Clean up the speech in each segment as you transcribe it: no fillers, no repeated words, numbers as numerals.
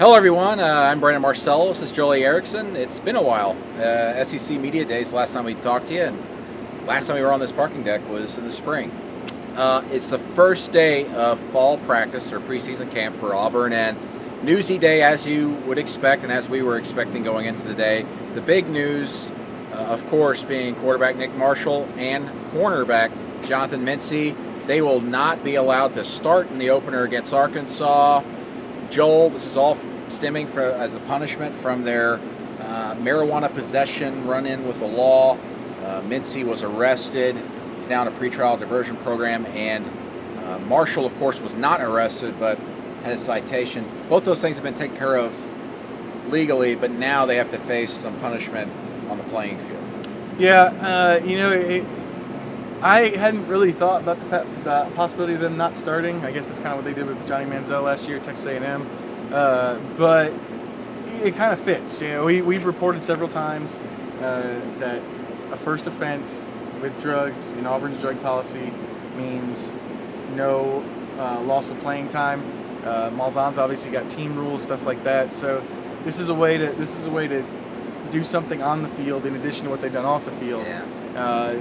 Hello, everyone. I'm Brandon Marcello. This is Jolie Erickson. It's been a while. SEC Media Days, last time we talked to you, and last time we were on this parking deck was in the spring. It's the first day of fall practice or preseason camp for Auburn, and newsy day as you would expect and as we were expecting going into the day. The big news, of course, being quarterback Nick Marshall and cornerback Jonathan Mincy. They will not be allowed to start in the opener against Arkansas. Joel, this is all stemming as a punishment from their marijuana possession run-in with the law. Mincy was arrested. He's now in a pretrial diversion program, and Marshall, of course, was not arrested but had a citation. Both those things have been taken care of legally, but now they have to face some punishment on the playing field. Yeah, I hadn't really thought about the possibility of them not starting. I guess that's kind of what they did with Johnny Manziel last year at Texas A&M. But it kind of fits. We've reported several times that a first offense with drugs in Auburn's drug policy means no loss of playing time. Malzahn's obviously got team rules, stuff like that. So this is a way to do something on the field in addition to what they've done off the field. Yeah.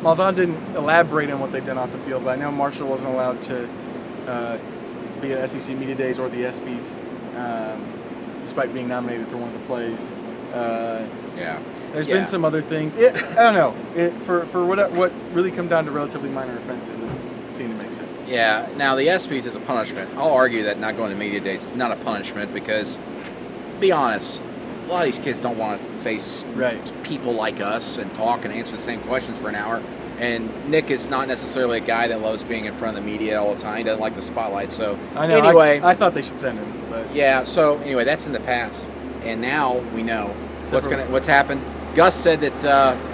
Malzahn didn't elaborate on what they've done off the field, but I know Marshall wasn't allowed to be at SEC Media Days or the ESPYs, despite being nominated for one of the plays. There's been some other things. I don't know. For what really come down to relatively minor offenses, it seemed to make sense. Yeah. Now, the ESPYs is a punishment. I'll argue that not going to Media Days is not a punishment because, be honest, a lot of these kids don't want to face people like us and talk and answer the same questions for an hour. And Nick is not necessarily a guy that loves being in front of the media all the time. He doesn't like the spotlight. So I know. Anyway, I thought they should send him. But yeah. So anyway, that's in the past, and now we know what's happened. Gus said that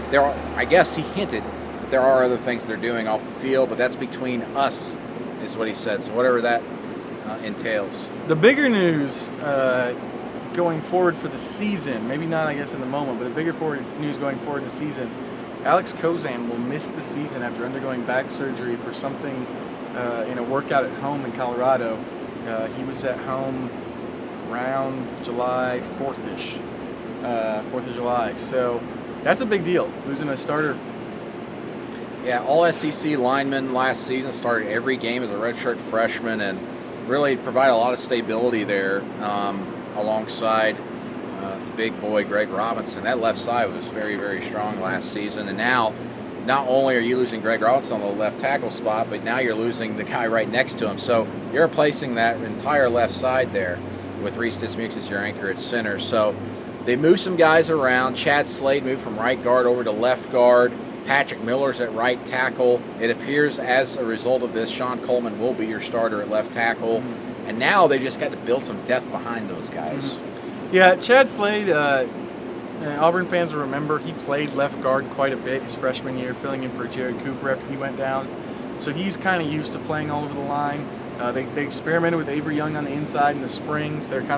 there are. I guess he hinted that there are other things they're doing off the field, but that's between us, is what he said. So whatever that entails. The bigger news going forward for the season, maybe not, I guess, in the moment, but the bigger news going forward in the season, Alex Kozan will miss the season after undergoing back surgery for something in a workout at home in Colorado. He was at home around July 4th-ish, 4th of July. So that's a big deal, losing a starter. Yeah, all SEC lineman last season, started every game as a redshirt freshman and really provided a lot of stability there. Alongside the big boy Greg Robinson. That left side was very, very strong last season. And now, not only are you losing Greg Robinson on the left tackle spot, but now you're losing the guy right next to him. So you're replacing that entire left side there with Reese Dismukes as your anchor at center. So they moved some guys around. Chad Slade moved from right guard over to left guard. Patrick Miller's at right tackle. It appears as a result of this, Sean Coleman will be your starter at left tackle. And now they just got to build some depth behind those guys. Mm-hmm. Yeah, Chad Slade, Auburn fans will remember he played left guard quite a bit his freshman year, filling in for Jared Cooper after he went down. So he's kind of used to playing all over the line. They experimented with Avery Young on the inside in the springs. They're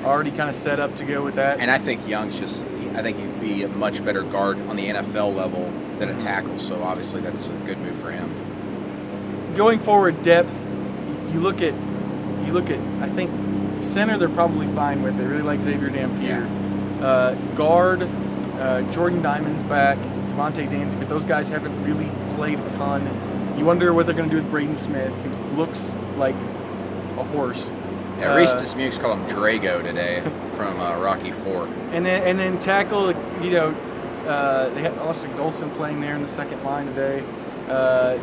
already set up to go with that. And I think Young's I think he'd be a much better guard on the NFL level than a tackle. So obviously that's a good move for him. Going forward, depth, you look at, I think, center they're probably fine with. They really like Xavier Dampier. Guard, Jordan Diamond's back, Devontae Danzy, but those guys haven't really played a ton. You wonder what they're going to do with Braden Smith, who looks like a horse. Yeah, Reese Dismukes called him Drago today from Rocky IV. And then tackle, they had Austin Golson playing there in the second line today.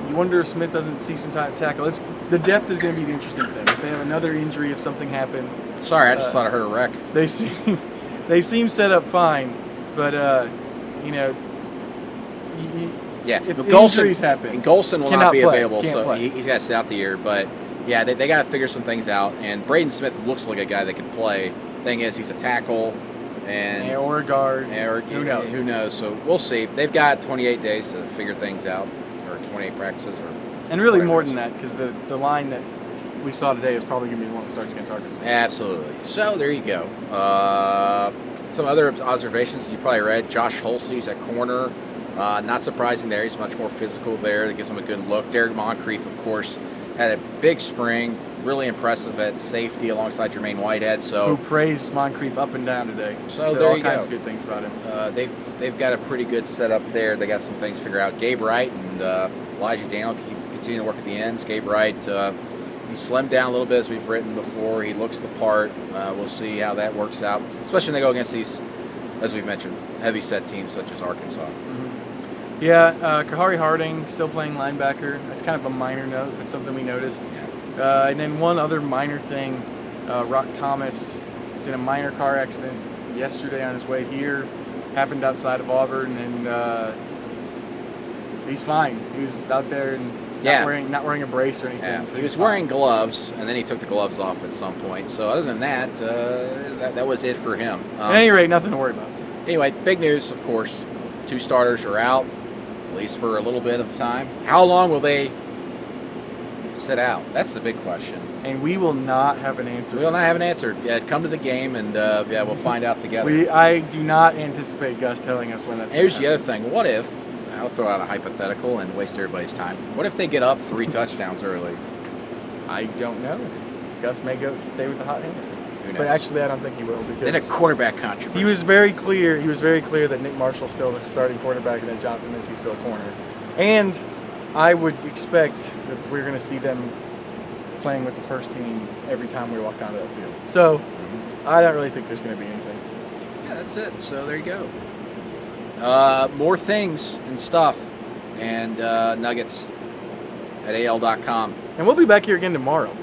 You wonder if Smith doesn't see some time to tackle. The depth is going to be the interesting thing. If they have another injury, if something happens. Sorry, I just thought I heard a wreck. They seem set up fine, but if injuries happen, and Golson will not be available, so play. He's got to sit out the year. But yeah, they got to figure some things out. And Braden Smith looks like a guy that can play. Thing is, he's a tackle. Or a guard. Who knows? Who knows? So we'll see. They've got 28 days to figure things out, or 28 practices, and really more than that, because the line that we saw today is probably going to be the one that starts against Arkansas. Absolutely. So there you go. Some other observations you probably read. Josh Holsey's at corner. Not surprising there. He's much more physical there. That gives him a good look. Derek Moncrief, of course, had a big spring. really impressive at safety alongside Jermaine Whitehead. So Who praised Moncrief up and down today. So Said there all you kinds go. of good things about him. they've got a pretty good setup there. They got some things to figure out. Gabe Wright and Elijah Daniel continue to work at the ends. Gabe Wright, he slimmed down a little bit as we've written before. He looks the part. We'll see how that works out, especially when they go against these, as we've mentioned, heavy set teams such as Arkansas. Yeah, Kahari Harding still playing linebacker. That's kind of a minor note, but something we noticed. And then one other minor thing, Rock Thomas was in a minor car accident yesterday on his way here. Happened outside of Auburn, and he's fine. He was out there and not wearing a brace or anything. Yeah. So He was fine. wearing gloves, and then he took the gloves off at some point. So other than that, that was it for him. At any rate, nothing to worry about. Anyway, big news, of course. 2 starters are out, at least for a little bit of time. How long will they sit out? That's the big question. And we will not have an answer. We will not have an answer. Yeah, come to the game, and we'll find out together. I do not anticipate Gus telling us when that's going to Here's the other thing. What if, I'll throw out a hypothetical and waste everybody's time. What if they get up 3 touchdowns early? I don't know. Gus may stay with the hot hand. Who knows? But actually, I don't think he will, because Then a quarterback controversy. he was very clear. He was very clear that Nick Marshall's still the starting quarterback and that Jonathan Mincy's still a corner. And I would expect that we're going to see them playing with the first team every time we walk onto that field. So I don't really think there's going to be anything. Yeah, that's it. So there you go. More things and stuff and nuggets at AL.com. And we'll be back here again tomorrow.